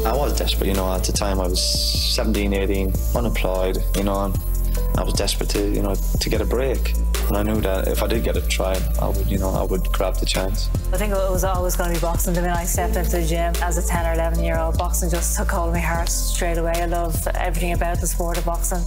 I was desperate, at the time. I was 17, 18, unemployed, and I was desperate to, to get a break. And I knew that if I did get a try, I would grab the chance. I think it was always going to be boxing. The minute I stepped into the gym as a 10 or 11-year-old, boxing just took hold of my heart straight away. I love everything about the sport of boxing.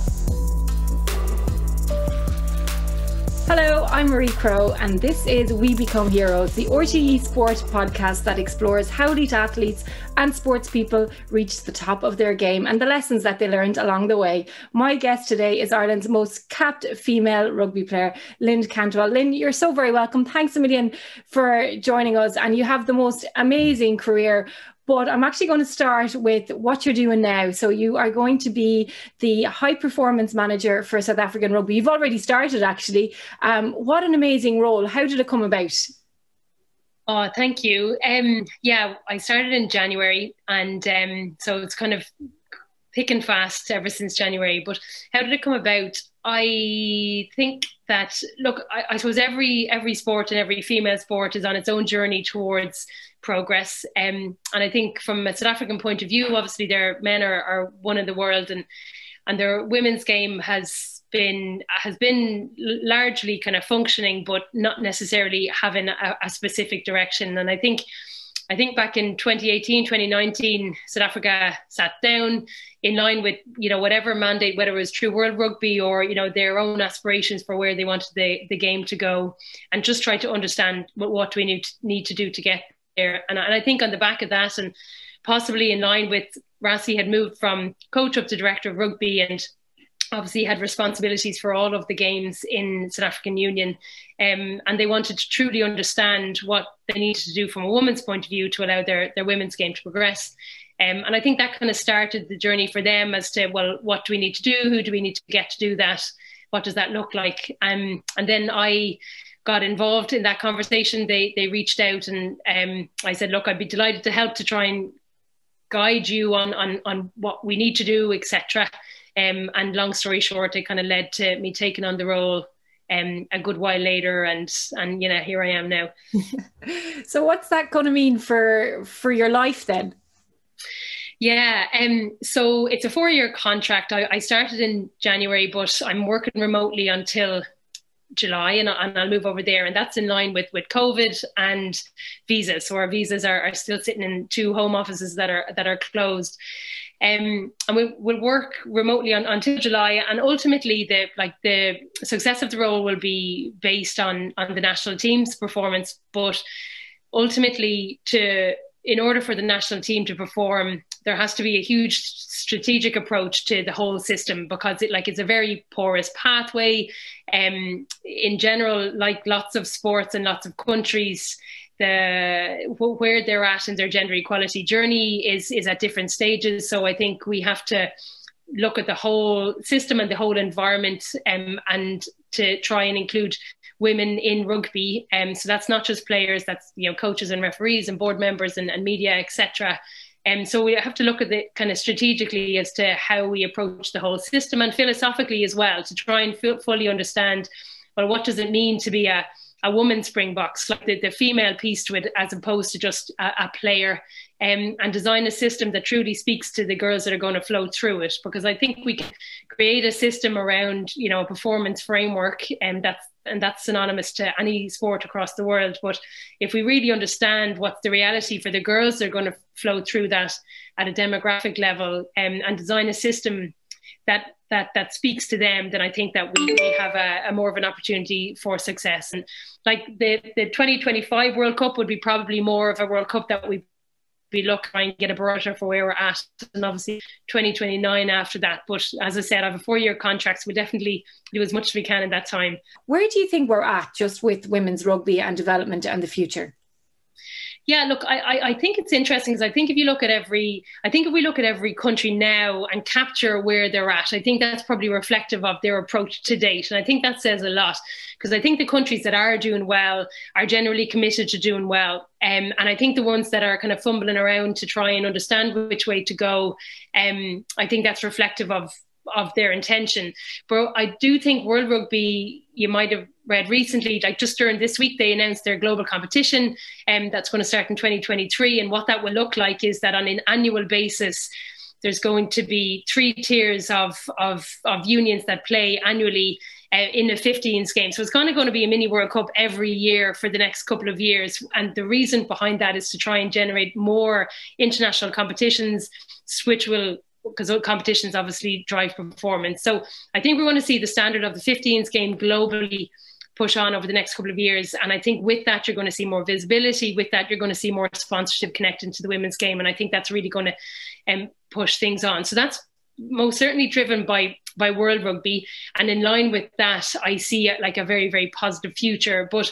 Hello, I'm Marie Crowe, and this is We Become Heroes, the RTE Sport podcast that explores how elite athletes and sports people reach the top of their game and the lessons that they learned along the way. My guest today is Ireland's most capped female rugby player, Lynne Cantwell. Lynne, you're so very welcome. Thanks a million for joining us, and you have the most amazing career. But I'm actually going to start with what you're doing now. So you are going to be the high performance manager for South African rugby. You've already started, actually. What an amazing role. How did it come about? Oh, thank you. I started in January, and so it's kind of thick and fast ever since January. But how did it come about? I think that, look, I suppose every sport and every female sport is on its own journey towards progress. And I think from a South African point of view, obviously their men are one in the world, and their women's game has been largely kind of functioning, but not necessarily having a specific direction. And I think back in 2018, 2019, South Africa sat down in line with, whatever mandate, whether it was through World Rugby or, their own aspirations for where they wanted the game to go, and just try to understand what we need to do to get there. And I think on the back of that, and possibly in line with Rassie had moved from coach up to director of rugby, and obviously had responsibilities for all of the games in South African Union. And they wanted to truly understand what they needed to do from a woman's point of view to allow their women's game to progress. And I think that kind of started the journey for them as to, well, what do we need to do? Who do we need to get to do that? What does that look like? And then I got involved in that conversation. They reached out, and I said, look, I'd be delighted to help to try and guide you on what we need to do, etc. And long story short, it kind of led to me taking on the role a good while later, and here I am now. So what's that going to mean for your life then? Yeah, so it's a 4-year contract. I started in January, but I'm working remotely until July, and I'll move over there, and that's in line with COVID and visas. So our visas are still sitting in 2 home offices that are closed. And we'll work remotely until July, and ultimately the success of the role will be based on the national team's performance. But ultimately, in order for the national team to perform, there has to be a huge strategic approach to the whole system, because it's a very porous pathway. In general, like lots of sports and lots of countries, where they're at in their gender equality journey is at different stages. So I think we have to look at the whole system and the whole environment, and to try and include women in rugby. So that's not just players, that's coaches and referees and board members and media, etc. So we have to look at it kind of strategically as to how we approach the whole system, and philosophically as well, to try and fully understand, well, what does it mean to be a woman Springboks, like the female piece to it, as opposed to just a player, and design a system that truly speaks to the girls that are going to flow through it. Because I think we can create a system around, a performance framework, and that's synonymous to any sport across the world. But if we really understand what's the reality for the girls that are going to flow through that at a demographic level, and design a system that speaks to them, then I think that we have a more of an opportunity for success. And like the 2025 World Cup would be probably more of a World Cup that we look trying to get a barometer for where we're at, and obviously 2029 after that. But as I said, I have a 4-year contract, so we definitely do as much as we can in that time. Where do you think we're at just with women's rugby and development and the future? Yeah, look, I think it's interesting, because I think if we look at every country now and capture where they're at, I think that's probably reflective of their approach to date. And I think that says a lot, because I think the countries that are doing well are generally committed to doing well. And I think the ones that are kind of fumbling around to try and understand which way to go, I think that's reflective of of their intention. But I do think World Rugby, you might have read recently, like just during this week, they announced their global competition that's going to start in 2023. And what that will look like is that on an annual basis, there's going to be 3 tiers of unions that play annually in the 15s game. So it's going to be a mini World Cup every year for the next couple of years. And the reason behind that is to try and generate more international competitions, which will, because competitions obviously drive performance. So I think we're going to see the standard of the 15s game globally push on over the next couple of years. And I think with that, you're going to see more visibility. With that, you're going to see more sponsorship connected to the women's game. And I think that's really going to push things on. So that's most certainly driven by World Rugby. And in line with that, I see it like a very, very positive future. But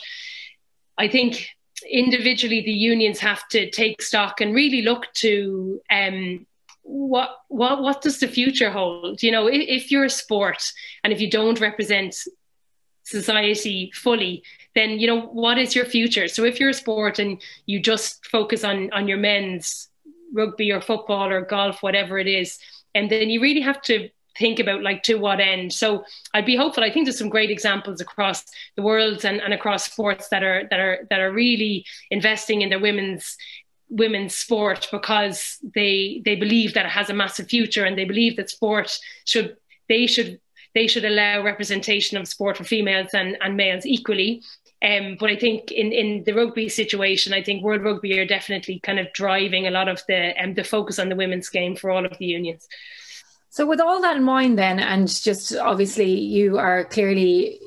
I think individually, the unions have to take stock and really look to what does the future hold? You know, if you're a sport and if you don't represent society fully, then, you know, what is your future? So if you're a sport and you just focus on your men's rugby or football or golf, whatever it is, and then you really have to think about like to what end. So I'd be hopeful. I think there's some great examples across the world and across sports that are really investing in their women's sport because they believe that it has a massive future, and they believe that sport should allow representation of sport for females and males equally. But I think in the rugby situation, I think World Rugby are definitely kind of driving a lot of the focus on the women's game for all of the unions. So with all that in mind then, and just obviously you are clearly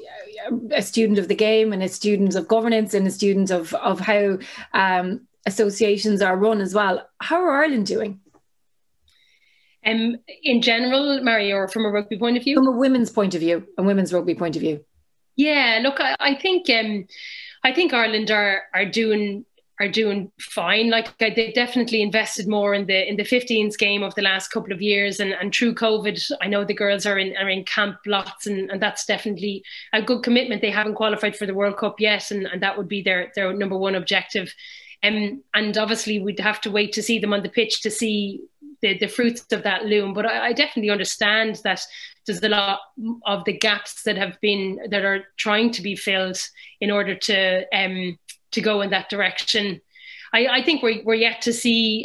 a student of the game and a student of governance and a student of how associations are run as well. How are Ireland doing? In general, Marie, or from a rugby point of view? From a women's point of view, a women's rugby point of view. Yeah, look, I think Ireland are doing fine. Like they definitely invested more in the 15s game of the last couple of years, and through COVID, I know the girls are in camp lots, and that's definitely a good commitment. They haven't qualified for the World Cup yet, and that would be their number one objective. And obviously, we'd have to wait to see them on the pitch to see the fruits of that loom. But I definitely understand that there's a lot of the gaps that are trying to be filled in order to go in that direction. I think we're yet to see,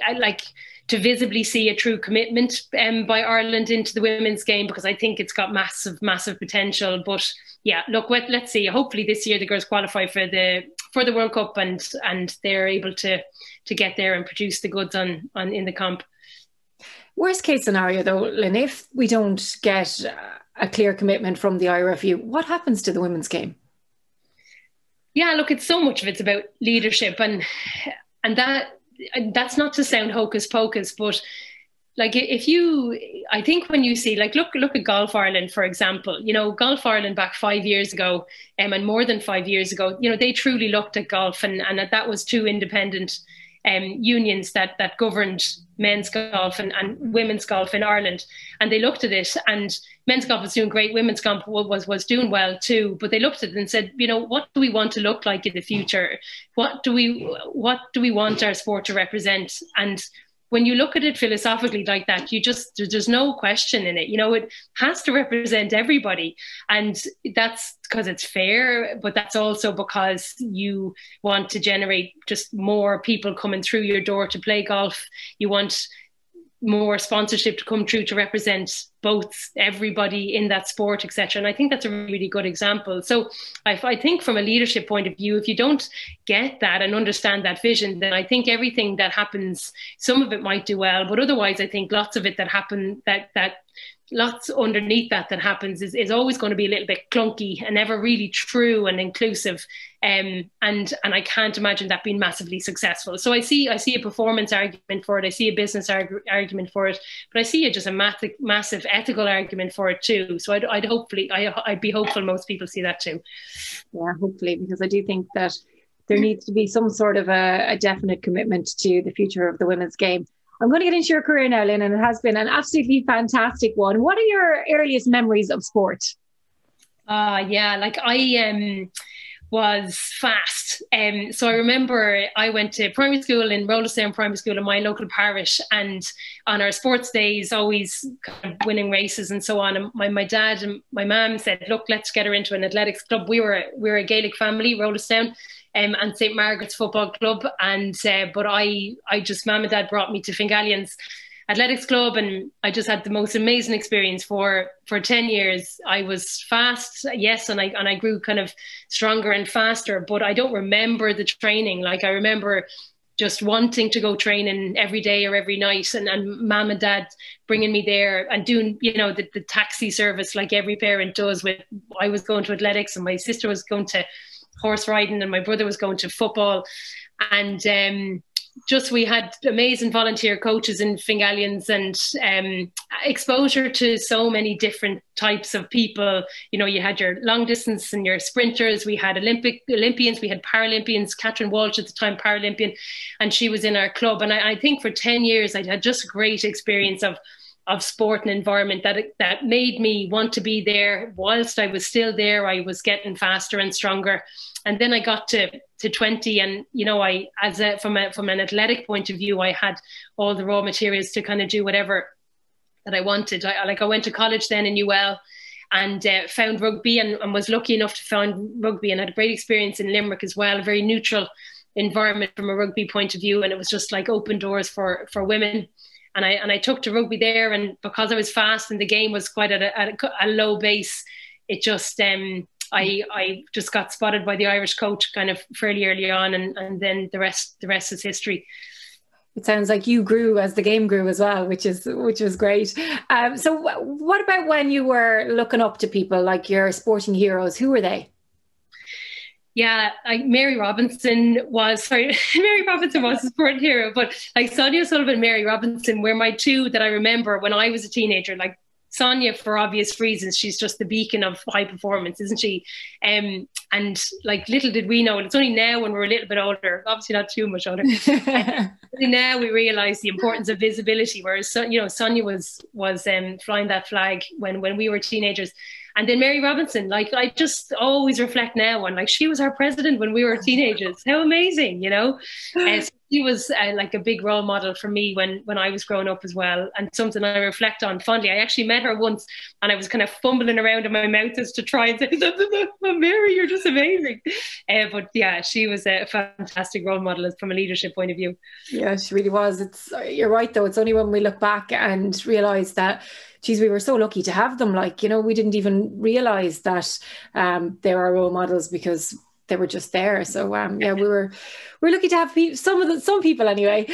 to visibly see a true commitment by Ireland into the women's game, because I think it's got massive, massive potential. But yeah, look, let's see. Hopefully this year the girls qualify for the World Cup and they're able to get there and produce the goods on in the comp. Worst case scenario though, Lynne, if we don't get a clear commitment from the IRFU, what happens to the women's game? Yeah, look, so much of it's about leadership, and that's not to sound hocus pocus, but like I think when you see, like, look at Golf Ireland, for example. You know, Golf Ireland back 5 years ago, and more than 5 years ago, you know, they truly looked at golf, and that was 2 independent unions that governed men's golf and women's golf in Ireland. And they looked at it, and men's golf was doing great, women's golf was doing well too. But they looked at it and said, you know, what do we want to look like in the future? What do we want our sport to represent? And when you look at it philosophically like that, there's no question in it. You know, it has to represent everybody. And that's because it's fair, but that's also because you want to generate just more people coming through your door to play golf. You want more sponsorship to come through to represent both everybody in that sport, etc. And I think that's a really good example. So I think from a leadership point of view, if you don't get that and understand that vision, then I think everything that happens, some of it might do well, but otherwise I think lots of it that happen, that lots underneath that happens is always going to be a little bit clunky and never really true and inclusive. And I can't imagine that being massively successful. So I see a performance argument for it. I see a business argument for it, but I see just a massive ethical argument for it too. So I'd be hopeful most people see that too. Yeah, hopefully, because I do think that there needs to be some sort of a definite commitment to the future of the women's game. I'm going to get into your career now, Lynne, and it has been an absolutely fantastic one. What are your earliest memories of sport? Yeah, like was fast. So I remember I went to primary school in Rollesdown Primary School in my local parish, and on our sports days, always kind of winning races and so on. And my dad and my mum said, look, let's get her into an athletics club. We were a Gaelic family, Rollesdown, and St. Margaret's Football Club. And but I just, mum and dad brought me to Fingallions Athletics Club, and I just had the most amazing experience for 10 years. I was fast, yes, and I grew kind of stronger and faster, but I don't remember the training. Like, I remember just wanting to go training every day or every night, and mum and dad bringing me there and doing, you know, the taxi service like every parent does. I was going to athletics, and my sister was going to horse riding, and my brother was going to football. And just, we had amazing volunteer coaches in Fingallions, and exposure to so many different types of people. You know, you had your long distance and your sprinters. We had Olympians, we had Paralympians. Catherine Walsh at the time, Paralympian, and she was in our club. And I think for 10 years I'd had just a great experience of sport and environment that made me want to be there. Whilst I was still there, I was getting faster and stronger. And then I got to 20, and, you know, from an athletic point of view, I had all the raw materials to kind of do whatever that I wanted. I went to college then in UL, and found rugby, and was lucky enough to find rugby, and had a great experience in Limerick as well, a very neutral environment from a rugby point of view. And it was just like open doors for women. And I took to rugby there, and because I was fast and the game was quite at a low base, it just I just got spotted by the Irish coach kind of fairly early on, and then the rest is history. It sounds like you grew as the game grew as well, which was great. So what about when you were looking up to people like your sporting heroes? Who were they? Yeah, Mary Robinson was a sporting hero, but like Sonia Sullivan and Mary Robinson were my two that I remember when I was a teenager. Like Sonia, for obvious reasons, she's just the beacon of high performance, isn't she? And like, little did we know, and it's only now when we're a little bit older, obviously not too much older, now we realise the importance of visibility, whereas, you know, Sonia was flying that flag when we were teenagers. And then Mary Robinson, like, I just always reflect now on, like, she was our president when we were teenagers. How amazing, you know? So she was like a big role model for me when I was growing up as well, and something I reflect on fondly. I actually met her once, and I was kind of fumbling around in my mouth as to try and say, oh, Mary, you're just amazing. But yeah, she was a fantastic role model from a leadership point of view. Yeah, she really was. You're right, though. It's only when we look back and realise that, geez, we were so lucky to have them. Like, you know, we didn't even realise that they were our role models because they were just there. So yeah, we're lucky to have some people anyway.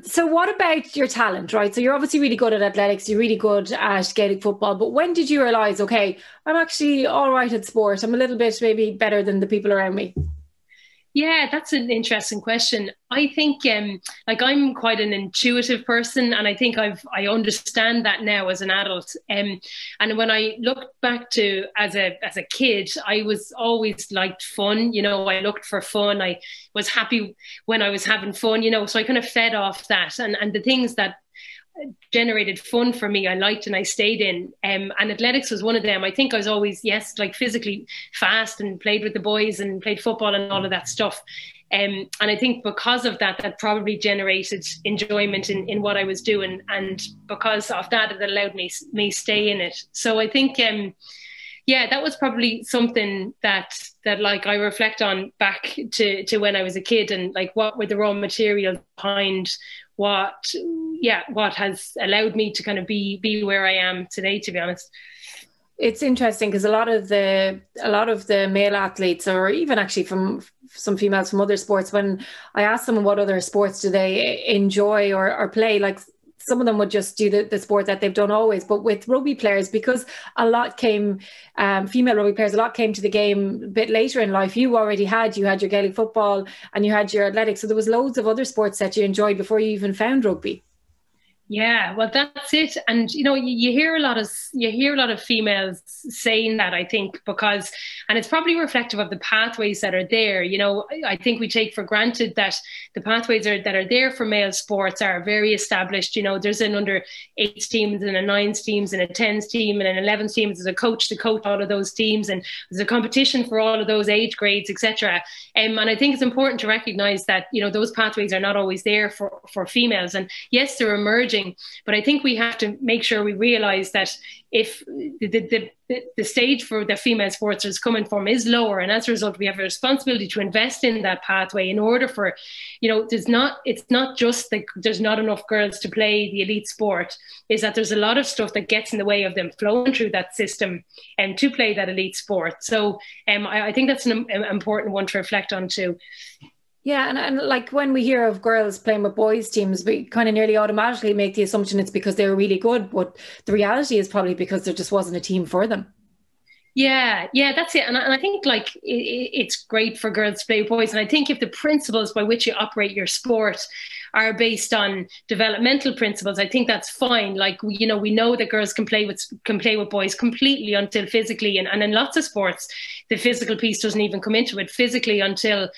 So what about your talent, right? So you're obviously really good at athletics, you're really good at Gaelic football, but when did you realise, okay, I'm actually all right at sport, I'm a little bit maybe better than the people around me? Yeah, that's an interesting question. I think like, I'm quite an intuitive person, and I think I understand that now as an adult. And when I look back to as a kid, I was always liked fun. You know, I looked for fun. I was happy when I was having fun, you know, so I kind of fed off that, and the things that generated fun for me I liked and I stayed in, and athletics was one of them. I think I was always, yes, like physically fast, and played with the boys and played football and all of that stuff, and I think because of that probably generated enjoyment in what I was doing, and because of that, it allowed me stay in it. So I think yeah, that was probably something that like I reflect on back to when I was a kid, and like, what were the raw materials behind what has allowed me to kind of be where I am today, to be honest. It's interesting because a lot of the male athletes, or even actually from some females from other sports, when I ask them what other sports do they enjoy or play, like, some of them would just do the sport that they've done always. But with rugby players, because a lot came, female rugby players, a lot came to the game a bit later in life. You had your Gaelic football and you had your athletics. So there was loads of other sports that you enjoyed before you even found rugby. Yeah, well, that's it. And you hear a lot of females saying that, I think, and it's probably reflective of the pathways that are there. I think we take for granted that the pathways that are there for male sports are very established. There's an under 8s teams and a 9s teams and a 10s team and an 11s team. There's a coach to coach all of those teams, and there's a competition for all of those age grades, etc. And I think it's important to recognise that those pathways are not always there for females. And yes, they're emerging. But I think we have to make sure we realise that if the stage for the female sports is coming from is lower, and as a result, we have a responsibility to invest in that pathway in order for, it's not just that there's not enough girls to play the elite sport, is that there's a lot of stuff that gets in the way of them flowing through that system and to play that elite sport. So I think that's an important one to reflect on too. Yeah, and like when we hear of girls playing with boys' teams, we kind of nearly automatically make the assumption it's because they're really good, but the reality is probably because there just wasn't a team for them. Yeah, that's it. And I think it's great for girls to play with boys. And I think if the principles by which you operate your sport are based on developmental principles, I think that's fine. We know that girls can play with boys completely until physically, and in lots of sports, the physical piece doesn't even come into it physically until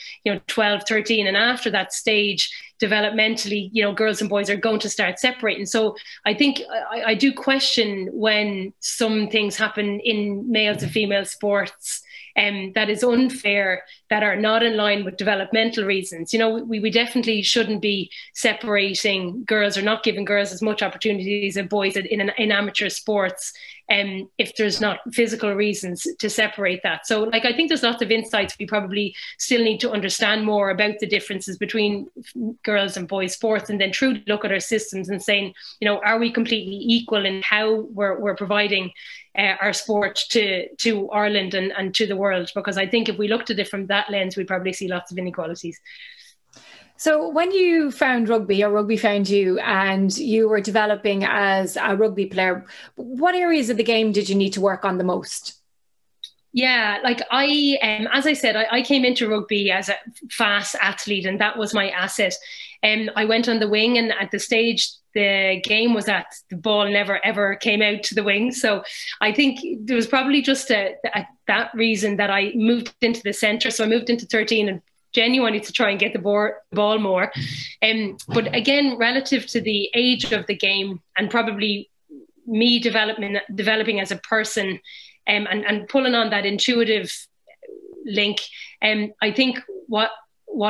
12, 13, and after that stage, developmentally, girls and boys are going to start separating. So I think I do question when some things happen in males and female sports that is unfair, that are not in line with developmental reasons. We definitely shouldn't be separating girls or not giving girls as much opportunities as boys in amateur sports if there's not physical reasons to separate that. So I think there's lots of insights we probably still need to understand more about the differences between girls and boys sports, and then truly look at our systems and saying, are we completely equal in how we're providing our sport to Ireland and to the world? Because I think if we looked at it from that lens, we'd probably see lots of inequalities. So when you found rugby, or rugby found you, and you were developing as a rugby player, what areas of the game did you need to work on the most? Yeah, as I said, I came into rugby as a fast athlete, and that was my asset. I went on the wing, and at the stage the game was at, the ball never ever came out to the wing. So I think there was probably just that reason that I moved into the centre. So I moved into 13 and genuinely to try and get the ball more. But again, relative to the age of the game and probably me developing as a person, and pulling on that intuitive link, I think what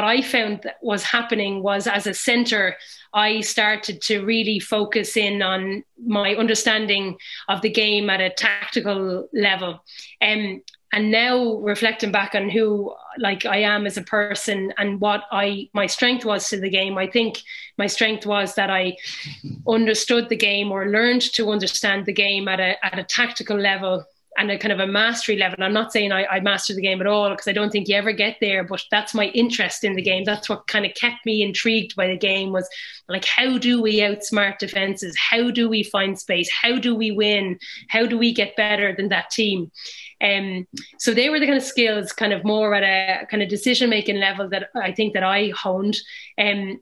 I found that was happening was, as a centre, I started to really focus in on my understanding of the game at a tactical level. And now reflecting back on who I am as a person and what my strength was to the game, I think my strength was that I understood the game, or learned to understand the game at a tactical level and a kind of a mastery level. I'm not saying I mastered the game at all, because I don't think you ever get there, but that's my interest in the game. That's what kind of kept me intrigued by the game, was how do we outsmart defenses? How do we find space? How do we win? How do we get better than that team? So they were the kind of skills, kind of more at a kind of decision-making level, that I think that I honed.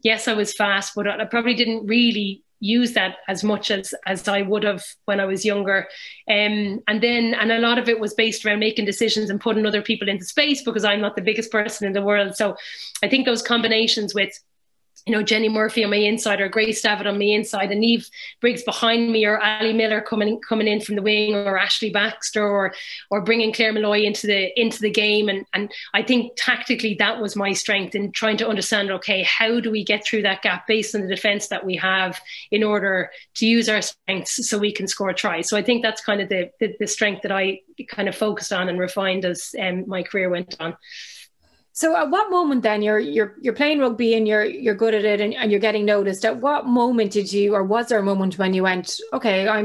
Yes, I was fast, but I probably didn't really use that as much as I would have when I was younger. And a lot of it was based around making decisions and putting other people into space, because I'm not the biggest person in the world. So I think those combinations with, Jenny Murphy on my inside, or Grace Davitt on my inside, and Niamh Briggs behind me, or Ali Miller coming in from the wing, or Ashley Baxter, or bringing Claire Malloy into the game. And I think tactically that was my strength, in trying to understand, okay, how do we get through that gap based on the defence that we have, in order to use our strengths so we can score tries. So I think that's kind of the strength that I kind of focused on and refined as my career went on. So at what moment then, you're playing rugby and you're good at it, and you're getting noticed? At what moment or was there a moment when you went, okay, I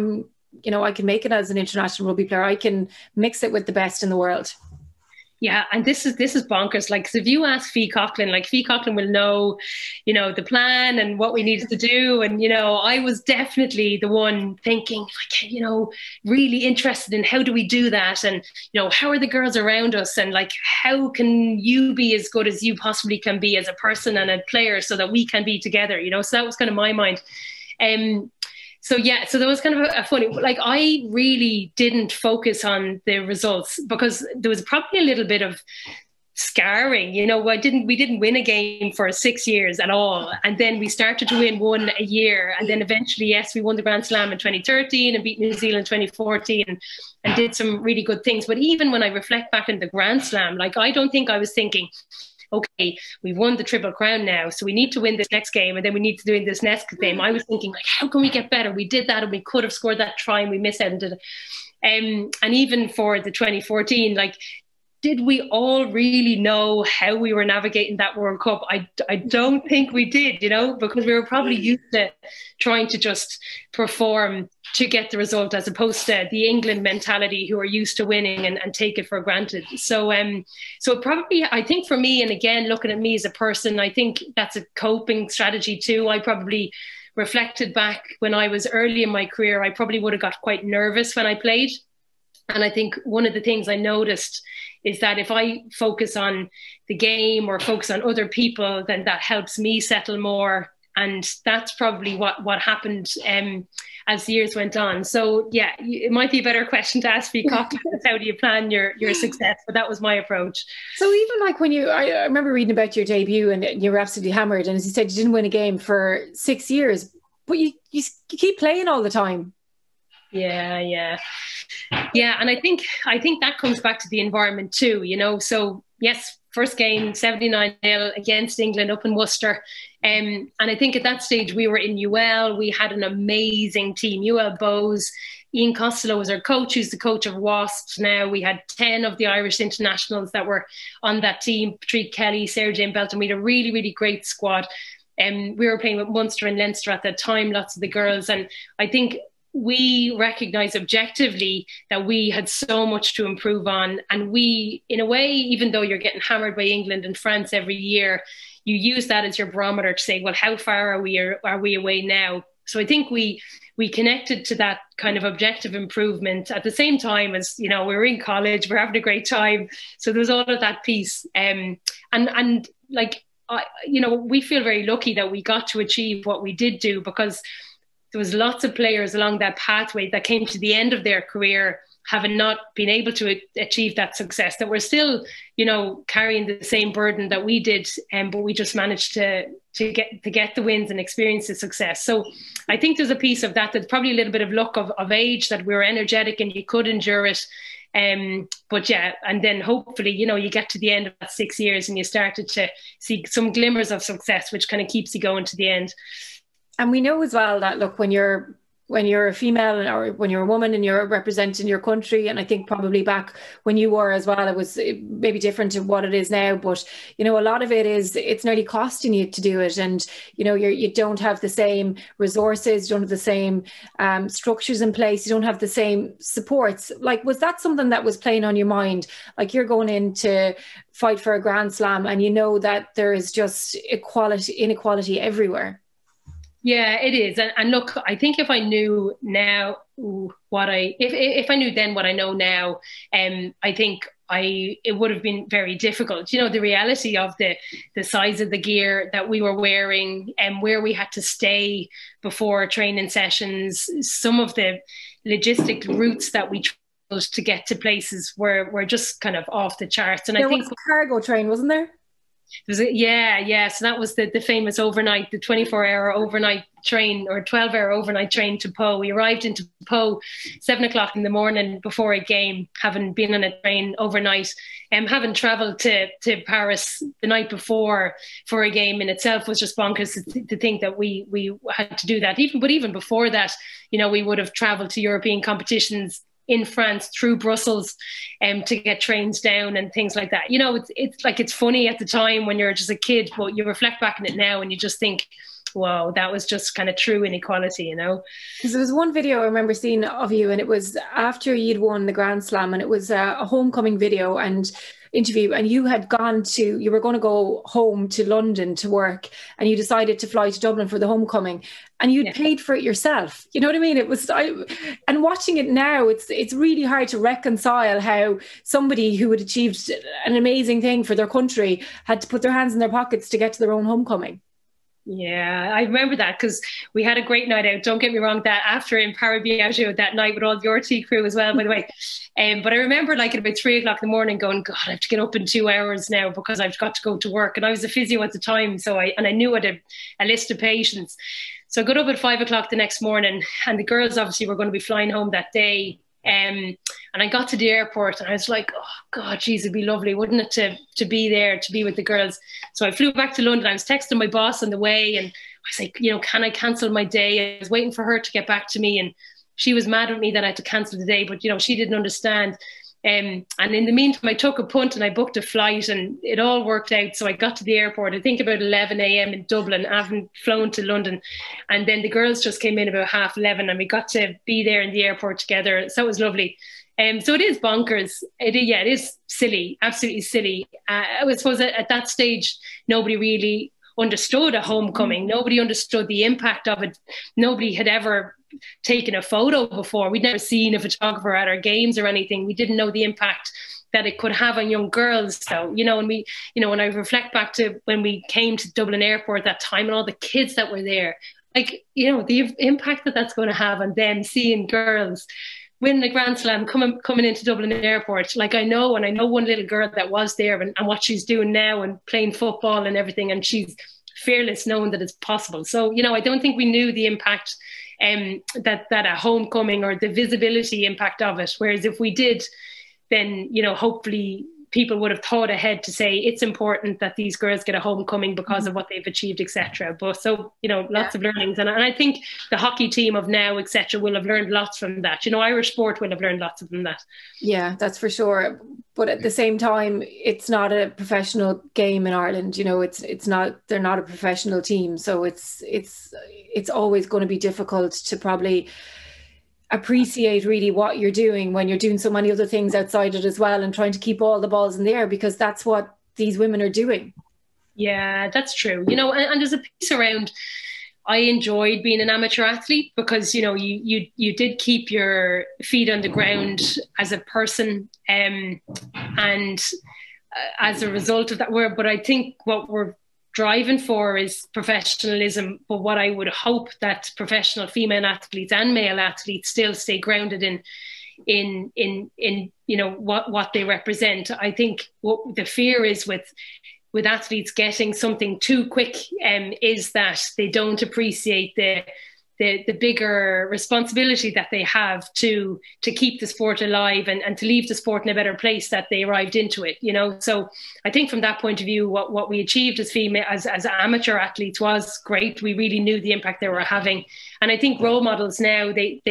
can make it as an international rugby player, I can mix it with the best in the world? Yeah, and this is bonkers. Cause if you ask Fee Coughlin, Fee Coughlin will know, the plan and what we needed to do. And, I was definitely the one thinking, really interested in how do we do that? And, how are the girls around us? And how can you be as good as you possibly can be as a person and a player, so that we can be together, so that was kind of my mind. so there was kind of a funny, like I really didn't focus on the results because there was probably a little bit of scarring, you know. We didn't win a game for 6 years at all, and then we started to win one a year, and then eventually, yes, we won the Grand Slam in 2013 and beat New Zealand in 2014 and did some really good things. But even when I reflect back on the Grand Slam, like I don't think I was thinking, okay, we won the Triple Crown now, so we need to win this next game, and then we need to do this next game. I was thinking, like, how can we get better? We did that, and we could have scored that try, and we missed out and did it. And even for the 2014, like, did we all really know how we were navigating that World Cup? I don't think we did, you know, because we were probably used to trying to just perform to get the result, as opposed to the England mentality who are used to winning and take it for granted. So probably, I think for me, and again, looking at me as a person, I think that's a coping strategy too. I probably reflected back when I was early in my career, I probably would have got quite nervous when I played. And I think one of the things I noticed is that if I focus on the game or focus on other people, then that helps me settle more. And that's probably what happened as the years went on. So yeah, it might be a better question to ask Peacock. How do you plan your success? But that was my approach. So even like when I remember reading about your debut and you were absolutely hammered. And as you said, you didn't win a game for 6 years, but you keep playing all the time. Yeah. And I think that comes back to the environment too, you know. So yes, first game 79-0 against England up in Worcester, and I think at that stage we were in UL. We had an amazing team. UL Bows, Ian Costello was our coach, who's the coach of Wasps now. We had 10 of the Irish internationals that were on that team: Patrick Kelly, Sarah Jane Belton. We had a really, really great squad, and we were playing with Munster and Leinster at that time, lots of the girls. And I think we recognise objectively that we had so much to improve on. And we, in a way, even though you're getting hammered by England and France every year, you use that as your barometer to say, well, how far are we away now? So I think we connected to that kind of objective improvement at the same time as, you know, we were in college, we're having a great time. So there's all of that piece. And like, you know, we feel very lucky that we got to achieve what we did do, because there was lots of players along that pathway that came to the end of their career having not been able to achieve that success, that were still, you know, carrying the same burden that we did, but we just managed to get the wins and experience the success. So I think there's a piece of that. There's probably a little bit of luck of age, that we were energetic and you could endure it. But yeah, and then hopefully, you know, you get to the end of that 6 years and you started to see some glimmers of success, which kind of keeps you going to the end. And we know as well that, look, when you're a female or when you're a woman and you're representing your country, and I think probably back when you were as well, it was maybe different to what it is now, but, you know, a lot of it's nearly costing you to do it. And, you know, you don't have the same resources, you don't have the same structures in place, you don't have the same supports. Like, was that something that was playing on your mind? Like, you're going in to fight for a Grand Slam and you know that there is just inequality everywhere. Yeah, it is. And look, I think if I knew now if I knew then what I know now, I think it would have been very difficult. You know, the reality of the size of the gear that we were wearing and where we had to stay before training sessions, some of the logistic routes that we traveled to get to places were just kind of off the charts. And I think was a cargo train, wasn't there? Yeah. So that was the famous overnight, the 24-hour overnight train or 12-hour overnight train to Pau. We arrived into Pau 7:00 in the morning before a game, having been on a train overnight, and having travelled to Paris the night before for a game in itself was just bonkers to think that we had to do that. Even before that, you know, we would have travelled to European competitions in France through Brussels to get trains down and things like that. You know, it's funny at the time when you're just a kid, but you reflect back on it now and you just think, wow, that was just kind of true inequality, you know? Because there was one video I remember seeing of you, and it was after you'd won the Grand Slam, and it was a homecoming video and interview, and you were going to go home to London to work, and you decided to fly to Dublin for the homecoming, and you'd paid for it yourself. You know what I mean? It was, and watching it now, it's really hard to reconcile how somebody who had achieved an amazing thing for their country had to put their hands in their pockets to get to their own homecoming. Yeah, I remember that because we had a great night out. Don't get me wrong, that after in Parabiagio that night with all your tea crew as well, by the way. But I remember like at about 3 o'clock in the morning going, God, I have to get up in 2 hours now because I've got to go to work. And I was a physio at the time. So I knew I had a list of patients. So I got up at 5 o'clock the next morning, and the girls obviously were going to be flying home that day. And I got to the airport and I was like, oh God, geez, it'd be lovely, wouldn't it, to be there, to be with the girls. So I flew back to London. I was texting my boss on the way and I was like, can I cancel my day? I was waiting for her to get back to me, and she was mad at me that I had to cancel the day, but she didn't understand. And in the meantime, I took a punt and I booked a flight and it all worked out. So I got to the airport, I think about 11 a.m. in Dublin, having flown to London. And then the girls just came in about 11:30 and we got to be there in the airport together. So it was lovely. So it is bonkers. It is silly, absolutely silly. I suppose at that stage, nobody really understood a homecoming. Nobody understood the impact of it. Nobody had ever taken a photo before. We'd never seen a photographer at our games or anything. We didn't know the impact that it could have on young girls. So, and when I reflect back to when we came to Dublin Airport that time and all the kids that were there, like, the impact that's going to have on them, seeing girls winning the Grand Slam, coming into Dublin Airport. Like I know one little girl that was there and what she's doing now and playing football and everything. And she's fearless knowing that it's possible. So, I don't think we knew the impact that a homecoming or the visibility impact of it. Whereas if we did, then, hopefully people would have thought ahead to say it's important that these girls get a homecoming because of what they've achieved, etc. But so, lots of learnings. And I think the hockey team of now, etc., will have learned lots from that. Irish sport will have learned lots from that. Yeah, that's for sure. But at the same time, it's not a professional game in Ireland. It's not, they're not a professional team. So it's always going to be difficult to probably appreciate really what you're doing when you're doing so many other things outside it as well and trying to keep all the balls in the air, because that's what these women are doing. Yeah, that's true. And there's a piece around, I enjoyed being an amateur athlete because, you did keep your feet on the ground as a person. And as a result of that, but I think what we're driving for is professionalism. But what I would hope that professional female athletes and male athletes still stay grounded in what they represent. I think what the fear is with athletes getting something too quick is that they don't appreciate the bigger responsibility that they have to keep the sport alive and to leave the sport in a better place that they arrived into it. So I think from that point of view, what we achieved as female, as amateur athletes was great. We really knew the impact they were having. And I think role models now, they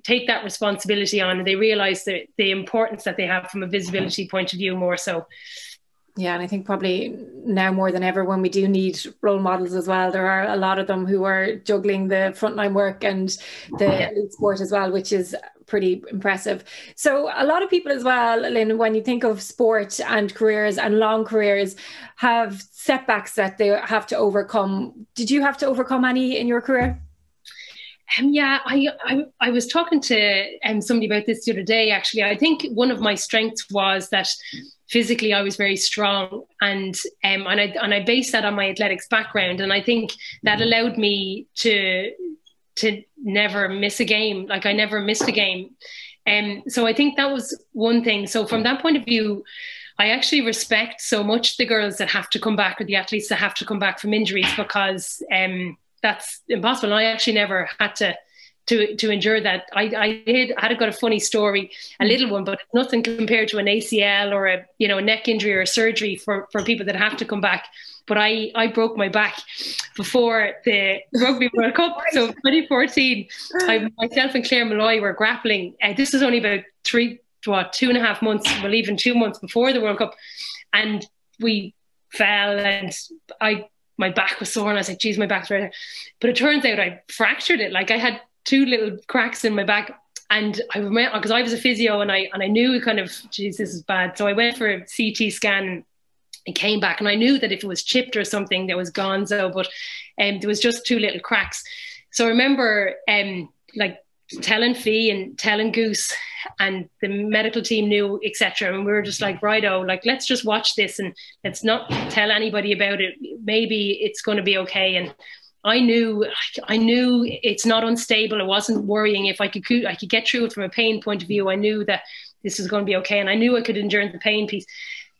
take that responsibility on and they realize the importance that they have from a visibility point of view more so. Yeah, and I think probably now more than ever when we do need role models as well, there are a lot of them who are juggling the frontline work and the elite sport as well, which is pretty impressive. So a lot of people as well, Lynne, when you think of sport and careers and long careers, have setbacks that they have to overcome. Did you have to overcome any in your career? Yeah, I was talking to somebody about this the other day, actually. I think one of my strengths was that physically I was very strong and I based that on my athletics background. And I think that allowed me to never miss a game. Like I never missed a game. So I think that was one thing. So from that point of view, I actually respect so much the girls that have to come back or the athletes that have to come back from injuries because that's impossible. And I actually never had to endure that. I had got a funny story, a little one, but nothing compared to an ACL or a neck injury or a surgery for people that have to come back. But I broke my back before the Rugby World Cup. So 2014, myself and Claire Malloy were grappling. This was only about 2.5 months, well, even 2 months before the World Cup. And we fell and my back was sore and I was like, geez, my back's right there. But it turns out I fractured it. Like I had 2 little cracks in my back. And I remember, because I was a physio and I knew kind of, geez, this is bad. So I went for a CT scan and came back. And I knew that if it was chipped or something, that was gonzo. But there was just 2 little cracks. So I remember like telling Fee and telling Goose, and the medical team knew, etc. And we were just like, righto, like, let's just watch this and let's not tell anybody about it. Maybe it's going to be okay. And I knew it's not unstable. I wasn't worrying. If I could get through it from a pain point of view, I knew that this was going to be okay. And I knew I could endure the pain piece.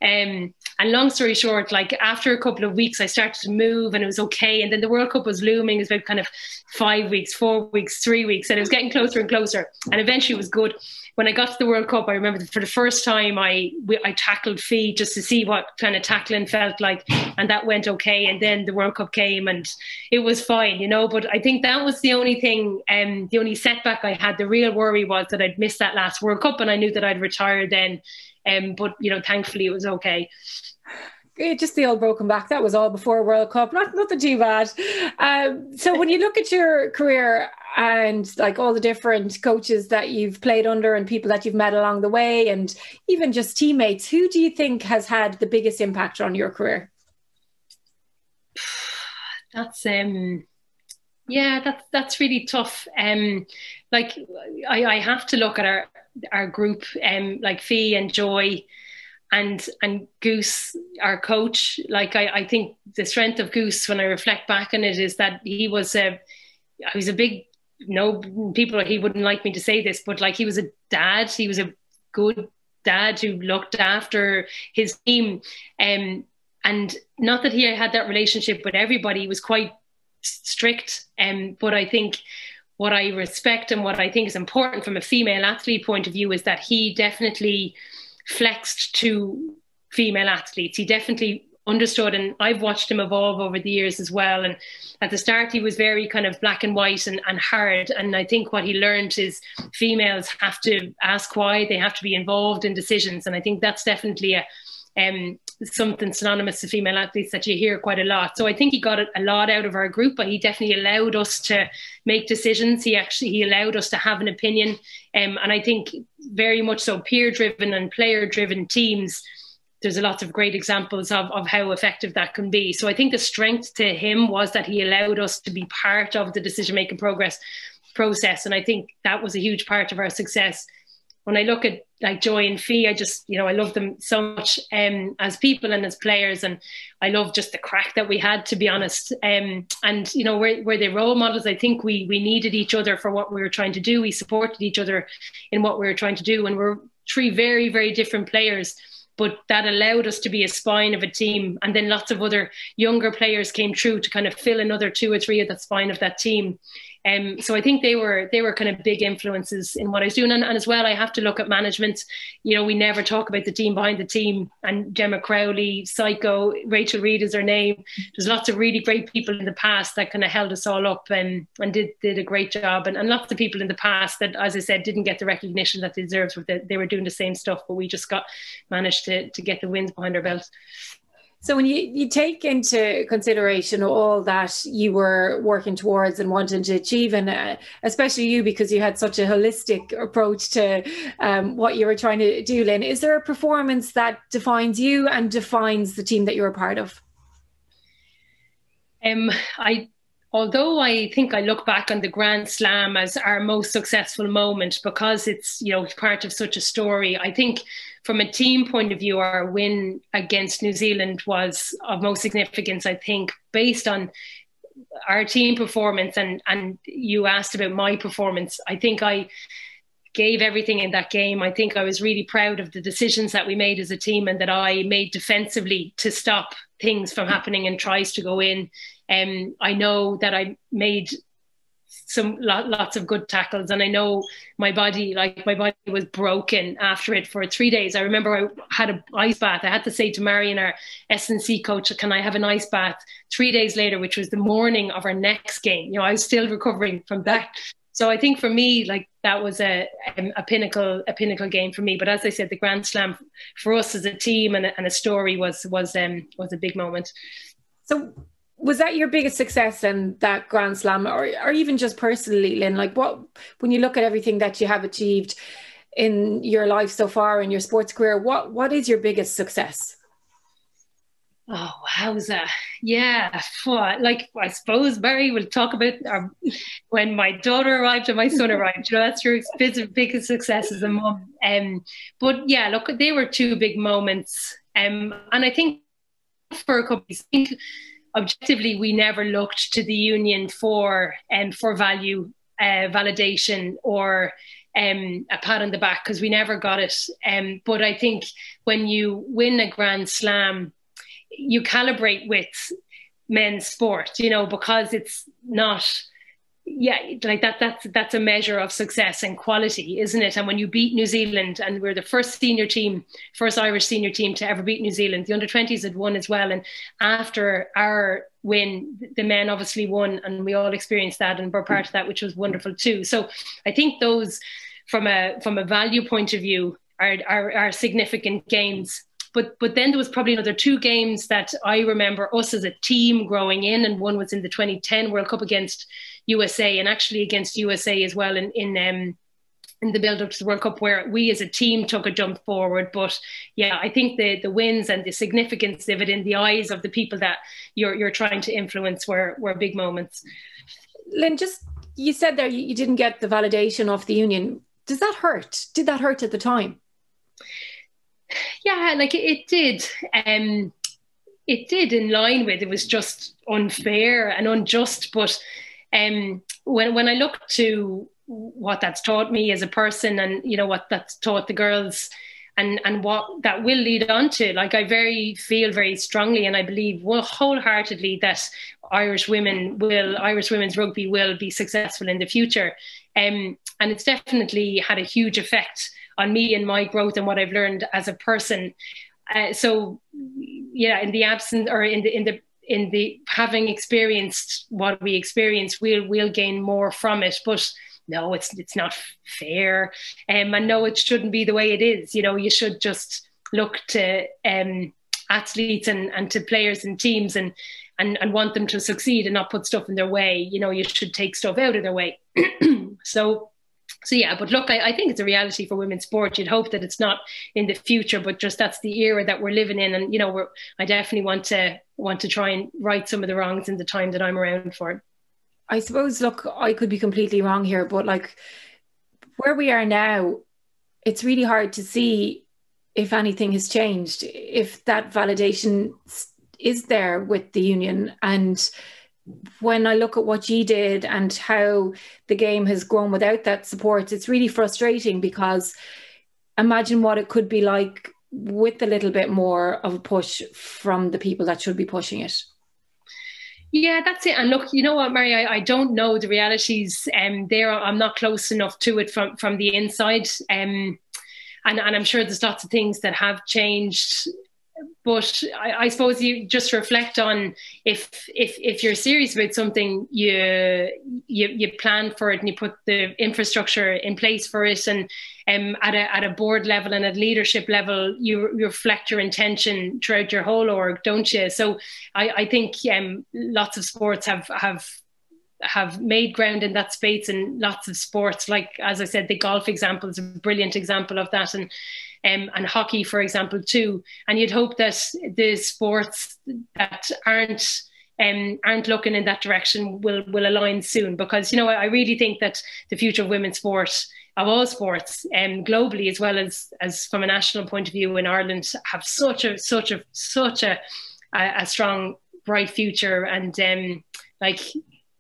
And long story short, like after a couple of weeks, I started to move and it was okay. And then the World Cup was looming. It was about kind of 5 weeks, 4 weeks, 3 weeks, and it was getting closer and closer. And eventually it was good. When I got to the World Cup, I remember for the first time I tackled Fee just to see what kind of tackling felt like, and that went okay. And then the World Cup came and it was fine, you know. But I think that was the only thing, the only setback I had. The real worry was that I'd missed that last World Cup, and I knew that I'd retire then. But you know, thankfully it was okay. Just the old broken back. That was all before World Cup. Nothing too bad. So when you look at your career and like all the different coaches that you've played under and people that you've met along the way, and even just teammates, who do you think has had the biggest impact on your career? That's that's really tough. Like I have to look at our group, like Fee and Joy and Goose, our coach. Like I think the strength of Goose, when I reflect back on it, is that he was a big, no, people, he wouldn't like me to say this, but like he was a dad. He was a good dad who looked after his team. And not that he had that relationship with everybody, he was quite strict. But I think what I respect and what I think is important from a female athlete point of view is that he definitely flexed to female athletes. He definitely understood, and I've watched him evolve over the years as well. And at the start, he was very kind of black and white and hard. And I think what he learned is females have to ask why, they have to be involved in decisions. And I think that's definitely something synonymous to female athletes that you hear quite a lot. So I think he got a lot out of our group, but he definitely allowed us to make decisions. He allowed us to have an opinion. And I think very much so peer driven and player driven teams, there's a lot of great examples of how effective that can be. So I think the strength to him was that he allowed us to be part of the decision-making process. And I think that was a huge part of our success. When I look at like Joy and Fee, I just, you know, I love them so much as people and as players. And I love just the crack that we had, to be honest. And, you know, were they role models? I think we needed each other for what we were trying to do. We supported each other in what we were trying to do. And we're three very, very different players, but that allowed us to be a spine of a team. And then lots of other younger players came through to kind of fill another 2 or 3 of that spine of that team. So I think they were kind of big influences in what I was doing. And as well, I have to look at management. You know, we never talk about the team behind the team. And Gemma Crowley, Psycho, Rachel Reid is her name. There's lots of really great people in the past that kind of held us all up and did a great job. And lots of people in the past that, as I said, didn't get the recognition that they deserved. They were doing the same stuff, but we just managed to get the wins behind our belts. So when you take into consideration all that you were working towards and wanting to achieve, and especially you, because you had such a holistic approach to what you were trying to do, Lynne, is there a performance that defines you and defines the team that you're a part of? Although I think I look back on the Grand Slam as our most successful moment because it's, you know, part of such a story, I think from a team point of view, our win against New Zealand was of most significance, I think, based on our team performance. And you asked about my performance. I think I gave everything in that game. I think I was really proud of the decisions that we made as a team and that I made defensively to stop things from happening and tries to go in. I know that I made lots of good tackles, and I know my body was broken after it for 3 days. I remember I had an ice bath. I had to say to Marion, our S&C coach, can I have an ice bath? 3 days later, which was the morning of our next game. You know, I was still recovering from that. So I think for me, like that was a pinnacle game for me. But as I said, the Grand Slam for us as a team and a story was a big moment. So was that your biggest success in that Grand Slam, or even just personally, Lynne? Like, what, when you look at everything that you have achieved in your life so far, in your sports career, what is your biggest success? Oh, wowza. Yeah. Like, I suppose, Mary, will talk about when my daughter arrived and my son arrived. You know, that's your biggest success as a mum. But yeah, look, they were two big moments. And I think for a couple, I think objectively, we never looked to the union for value, validation, or a pat on the back, because we never got it. But I think when you win a Grand Slam, you calibrate with men's sport, you know, because it's not, yeah, like that's a measure of success and quality, isn't it? And when you beat New Zealand, and we're the first Irish senior team to ever beat New Zealand, the under-20s had won as well. And after our win, the men obviously won, and we all experienced that and were part of that, which was wonderful too. So I think those, from a value point of view, are significant gains. But then there was probably another two games that I remember us as a team growing in, and one was in the 2010 World Cup against USA, and actually against USA as well in the build-up to the World Cup, where we as a team took a jump forward. But yeah, I think the wins and the significance of it in the eyes of the people that you're trying to influence were big moments. Lynne, you said there you didn't get the validation of the union. Does that hurt? Did that hurt at the time? Yeah, like it did. It did, in line with, it was just unfair and unjust. But when I look to what that's taught me as a person, and you know what that's taught the girls, and what that will lead on to, like I feel very strongly, and I believe wholeheartedly that Irish women's rugby will be successful in the future. And it's definitely had a huge effect on me and my growth and what I've learned as a person. So yeah, in the absence, or in the having experienced what we experienced, we'll gain more from it. But no, it's not fair. And no, it shouldn't be the way it is. You know, you should just look to athletes and to players and teams and want them to succeed and not put stuff in their way. You know, you should take stuff out of their way. So yeah, but look, I think it's a reality for women's sport. You'd hope that it's not in the future, but just that's the era that we're living in. And, you know, I definitely want to try and right some of the wrongs in the time that I'm around for. I suppose, look, I could be completely wrong here, but like where we are now, it's really hard to see if anything has changed, if that validation is there with the union. And when I look at what you did and how the game has grown without that support, it's really frustrating, because imagine what it could be like with a little bit more of a push from the people that should be pushing it. Yeah, that's it. And look, you know what, Mary, I don't know the realities there. I'm not close enough to it from the inside. And I'm sure there's lots of things that have changed. But I suppose you just reflect on, if you're serious about something, you plan for it and you put the infrastructure in place for it, and at a board level and at leadership level, you reflect your intention throughout your whole org, don't you? So I think lots of sports have made ground in that space, and lots of sports, like as I said, the golf example is a brilliant example of that, and hockey, for example, too. And you'd hope that the sports that aren't looking in that direction will align soon, because, you know, I really think that the future of women's sport, of all sports, globally as well as from a national point of view in Ireland, have such a strong, bright future. And like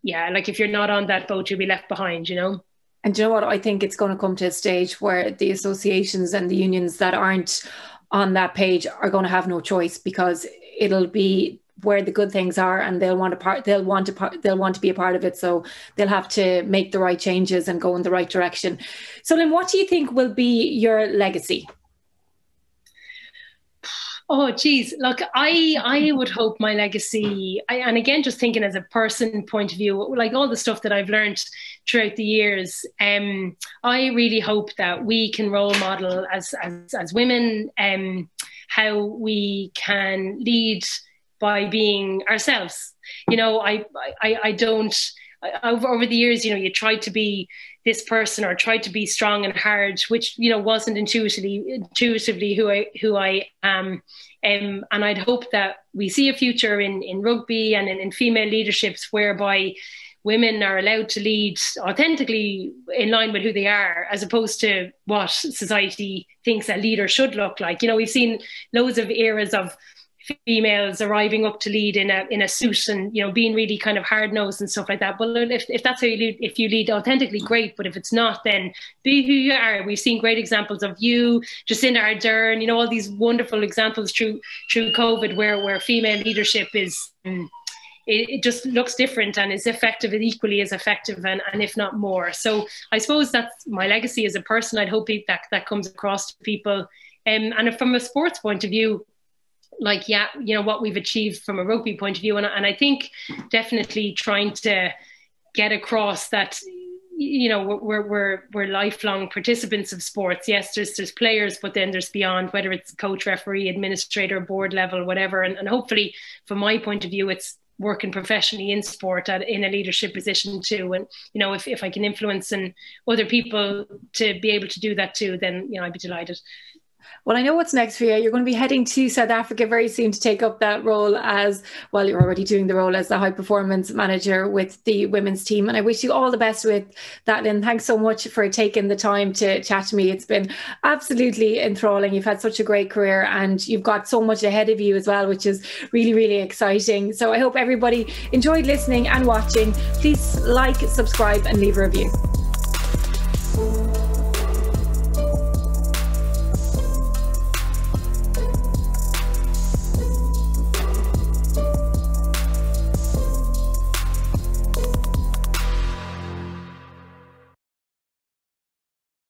if you're not on that boat, you'll be left behind, you know. And you know what? I think it's going to come to a stage where the associations and the unions that aren't on that page are going to have no choice, because it'll be where the good things are, and they'll want to be a part of it. So they'll have to make the right changes and go in the right direction. So Lynne, what do you think will be your legacy? Oh, geez. Look, I would hope my legacy, and again, just thinking as a person point of view, like all the stuff that I've learned throughout the years, I really hope that we can role model as women how we can lead by being ourselves. You know, I don't, over the years, you know, you tried to be this person or tried to be strong and hard, which, you know, wasn't intuitively who I am. And I'd hope that we see a future in rugby and in female leaderships whereby women are allowed to lead authentically in line with who they are, as opposed to what society thinks a leader should look like. You know, we've seen loads of eras of females arriving up to lead in a suit and, you know, being really kind of hard-nosed and stuff like that. But if that's how you lead, if you lead authentically, great. But if it's not, then be who you are. We've seen great examples of you, Jacinda Ardern, you know, all these wonderful examples through COVID where female leadership is... it just looks different and is effective and equally as effective and if not more. So I suppose that's my legacy as a person. I'd hope that comes across to people. And from a sports point of view, like, yeah, you know, what we've achieved from a rugby point of view. And I think definitely trying to get across that, you know, we're lifelong participants of sports. Yes, there's players, but then there's beyond, whether it's coach, referee, administrator, board level, whatever. And hopefully from my point of view, it's working professionally in sport in a leadership position too. And, you know, if I can influence and other people to be able to do that too, then, you know, I'd be delighted. Well, I know what's next for you. You're going to be heading to South Africa very soon to take up that role as, well, you're already doing the role as the high performance manager with the women's team. And I wish you all the best with that, Lynne. Thanks so much for taking the time to chat to me. It's been absolutely enthralling. You've had such a great career and you've got so much ahead of you as well, which is really, really exciting. So I hope everybody enjoyed listening and watching. Please like, subscribe and leave a review.